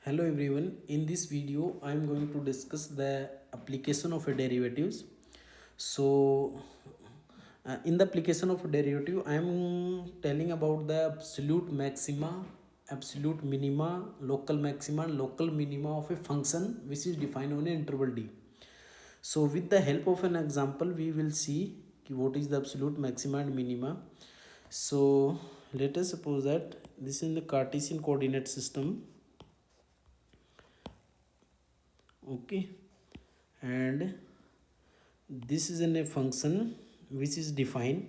Hello everyone, in this video I am going to discuss the application of a derivatives. So in the application of a derivative I am telling about the absolute maxima, absolute minima, local maxima, local minima of a function which is defined on an interval d. So with the help of an example we will see what is the absolute maxima and minima. So let us suppose that this is in the Cartesian coordinate system. Okay, and this is in a function which is defined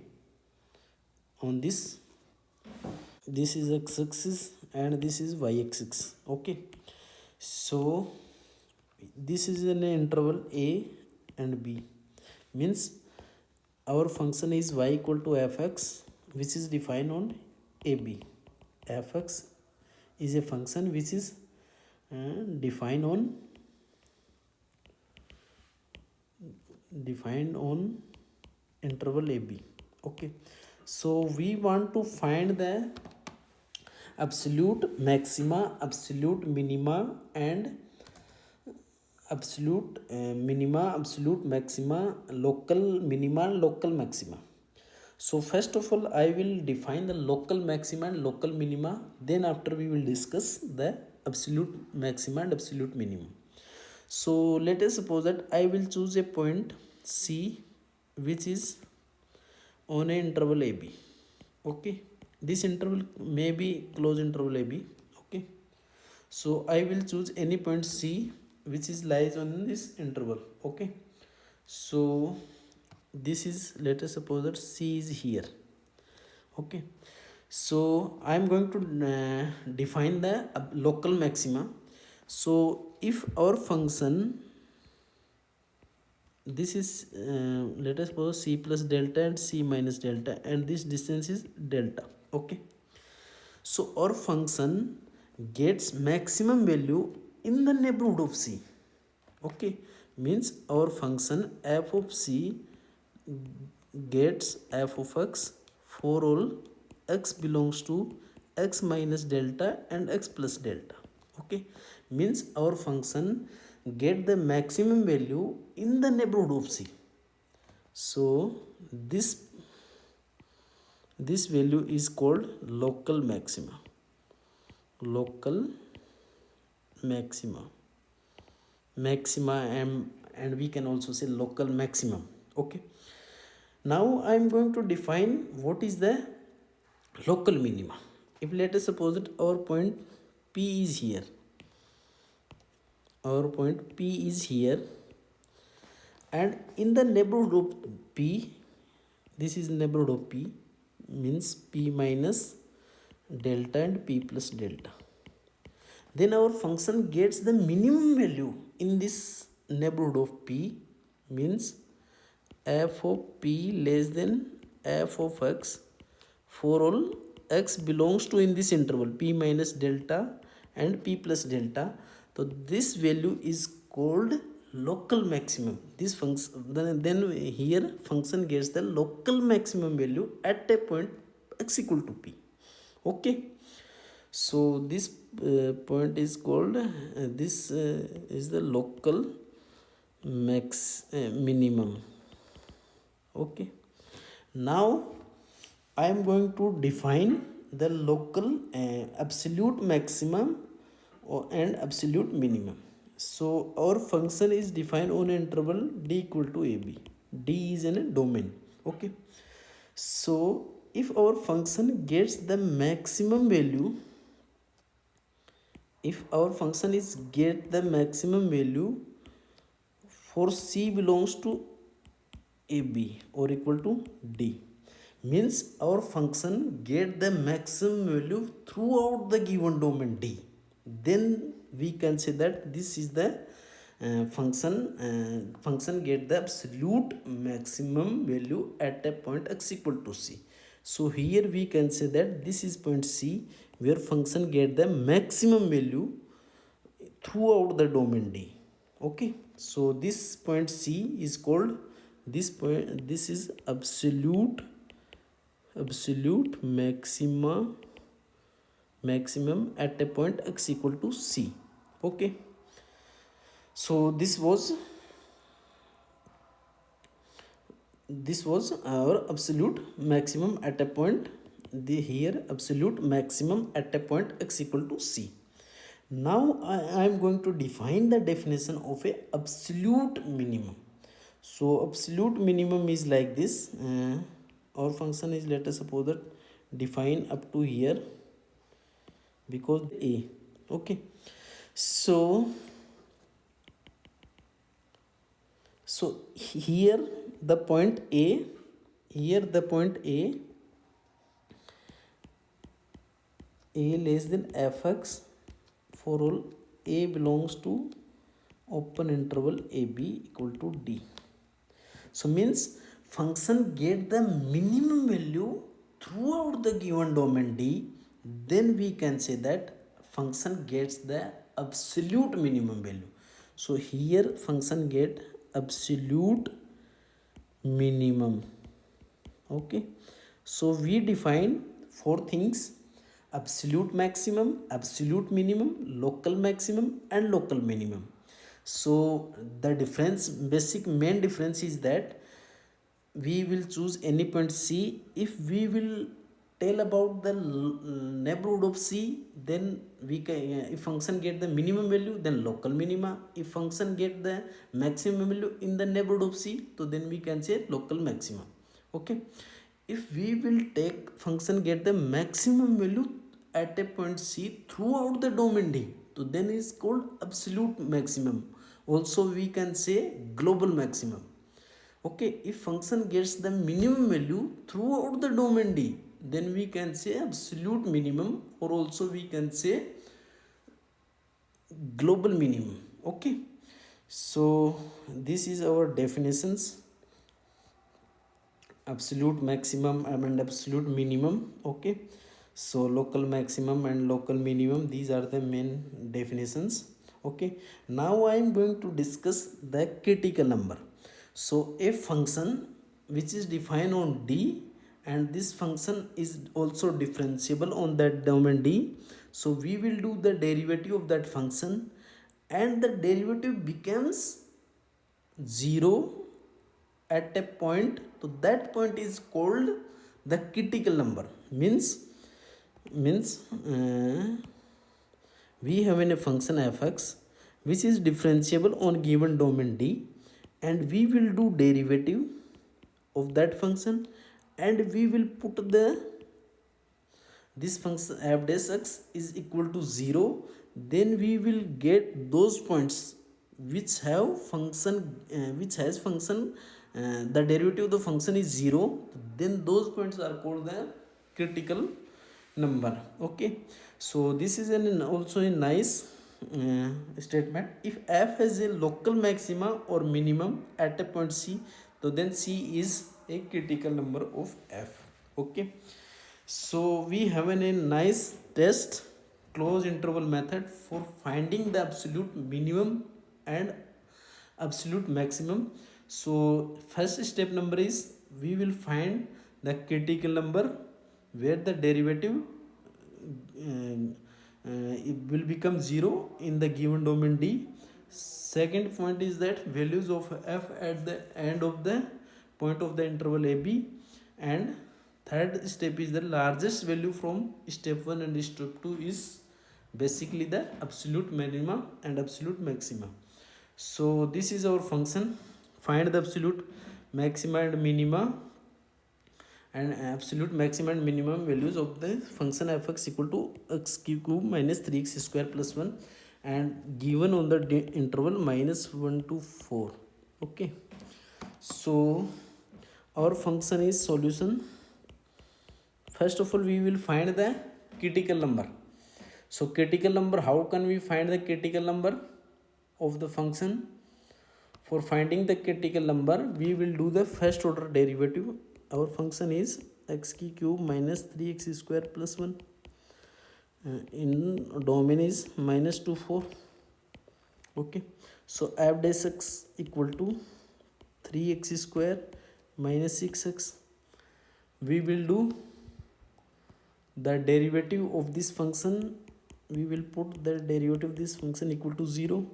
on this is x-axis and this is y-axis. Okay, so this is in an interval a and b, means our function is y equal to fx, which is defined on ab. Fx is a function which is defined on interval ab. Okay, so we want to find the absolute maxima, absolute minima, and absolute minima, absolute maxima, local minima, local maxima. So first of all I will define the local maxima and local minima, then after we will discuss the absolute maxima and absolute minimum. So let us suppose that I will choose a point C which is on an interval AB. Okay, this interval may be close interval AB. Okay, so I will choose any point C which is lies on this interval. Okay, so this is, let us suppose that C is here. Okay, so I am going to define the local maxima. So if our function, this is let us suppose C plus delta and C minus delta, and this distance is delta. Okay, so our function gets maximum value in the neighborhood of C. Okay, means our function f of C gets f of x for all x belongs to x minus delta and x plus delta. Okay, means our function get the maximum value in the neighborhood of C. So this value is called local maxima. Local maxima and we can also say local maximum. Okay, now I am going to define what is the local minima. If let us suppose that our point P is here, and in the neighborhood of P, this is neighborhood of P, means P minus delta and P plus delta. Then our function gets the minimum value in this neighborhood of P, means f of P less than f of x for all x belongs to in this interval P minus delta and P plus delta. So this value is called local maximum. This function, then here function gets the local maximum value at a point x equal to P. Okay, so this point is called this is the local minimum. Okay, now I am going to define the local absolute maximum and absolute minimum. So our function is defined on an interval d equal to ab. D is in a domain. Okay, so if our function gets the maximum value, if our function is get the maximum value for C belongs to AB or equal to D, means our function get the maximum value throughout the given domain D, then we can say that this is the function get the absolute maximum value at a point x equal to C. So here we can say that this is point C where function get the maximum value throughout the domain D. Okay, so this point C is called this point, this is absolute maximum at a point x equal to C. Okay, so this was our absolute maximum at a point. The here absolute maximum at a point x equal to c. Now I am going to define the definition of a absolute minimum. So absolute minimum is like this. Our function is, let us suppose that, define up to here because a. Okay, so here the point a, here the point a less than fx for all a belongs to open interval ab equal to d. So means function get the minimum value throughout the given domain d, then we can say that function gets the absolute minimum value. So here function get absolute minimum. Okay, so we define four things: absolute maximum, absolute minimum, local maximum, and local minimum. So the difference, basic main difference is that we will choose any point c if we will tell about the neighborhood of c, then we can, if function get the minimum value, then local minima. If function get the maximum value in the neighborhood of c, so then we can say local maxima. Okay, if we will take function get the maximum value at a point c throughout the domain d, so then is called absolute maximum. Also we can say global maximum. Okay, if function gets the minimum value throughout the domain d, then we can say absolute minimum, or also we can say global minimum. Okay, so this is our definitions: absolute maximum and absolute minimum. Okay, so local maximum and local minimum, these are the main definitions. Okay, now I am going to discuss the critical number. So a function which is defined on d, and this function is also differentiable on that domain d, so we will do the derivative of that function, and the derivative becomes 0 at a point, so that point is called the critical number. Means we have a function fx which is differentiable on given domain d, and we will do derivative of that function, and we will put the this function f dash x is equal to 0, then we will get those points which have function which has function the derivative of the function is 0, then those points are called the critical number. Okay, so this is also a nice statement. If f has a local maxima or minimum at a point c, so then c is a critical number of f. Okay, so we have a nice test, closed interval method, for finding the absolute minimum and absolute maximum. So first step number is we will find the critical number where the derivative it will become 0 in the given domain d. Second point is that values of f at the end of the point of the interval ab, and third step is the largest value from step 1 and step 2 is basically the absolute minima and absolute maxima. So this is our function: find the absolute maxima and minima and absolute maximum and minimum values of the function fx equal to x cube minus 3x square plus 1, and given on the interval minus 1 to 4. Okay, so our function is solution. First of all, we will find the critical number. So critical number, how can we find the critical number of the function? For finding the critical number, we will do the first order derivative. Our function is x cube minus 3x square plus 1 in domain is minus 2 4. Okay, so f dash x equal to 3x square minus 6x. We will do the derivative of this function we will put the derivative of this function equal to 0.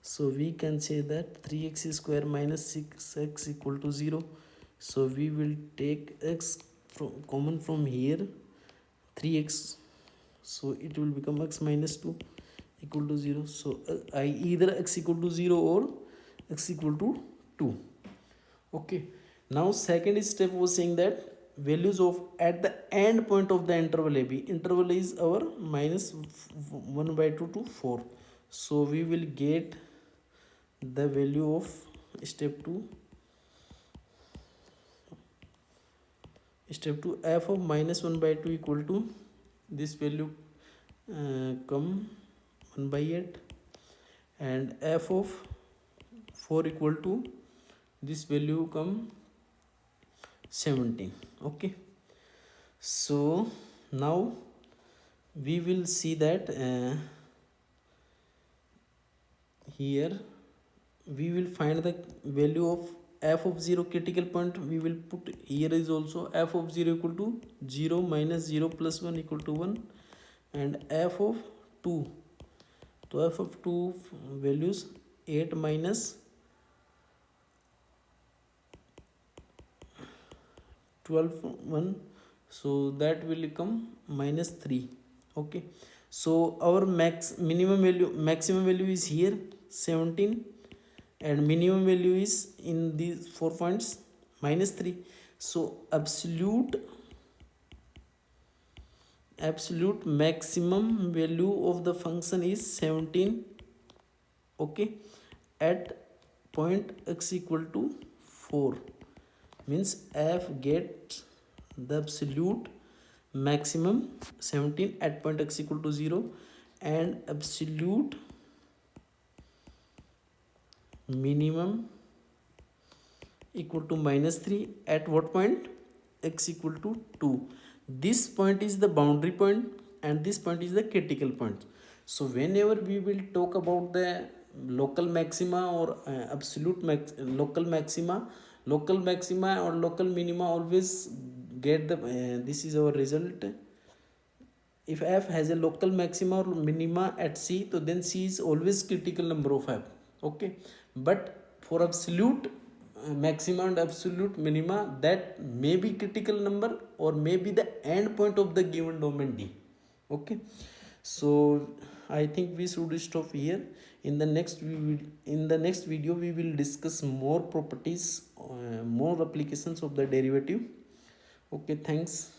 So we can say that 3x square minus 6x equal to 0. So we will take x common from here, 3x, so it will become x minus 2 equal to 0. So I either x equal to 0 or x equal to 2. Okay, now second step was saying that values of at the end point of the interval AB. Interval is our minus 1 by 2 to 4. So we will get the value of step 2, f of minus 1 by 2 equal to this value come 1 by 8, and f of 4 equal to this value come 17. Okay, so now we will see that here we will find the value of f of 0 critical point. We will put here is also f of 0 equal to 0 minus 0 plus 1 equal to 1, and f of 2, so f of 2 values 8 minus 12 1, so that will become minus 3. Okay, so our maximum value is here 17, and minimum value is in these 4 points minus 3. So absolute maximum value of the function is 17. Okay, at point x equal to 4, means f gets the absolute maximum 17 at point x equal to 0, and absolute minimum equal to minus 3 at what point? X equal to 2. This point is the boundary point and this point is the critical point. So whenever we will talk about the local maxima or local maxima or local minima, always get the this is our result. If f has a local maxima or minima at c, so then c is always critical number of f. Okay, but for absolute maxima and absolute minima, that may be critical number or may be the end point of the given domain D. Okay, so I think we should stop here. In the next video we will discuss more properties, more applications of the derivative. Okay, thanks.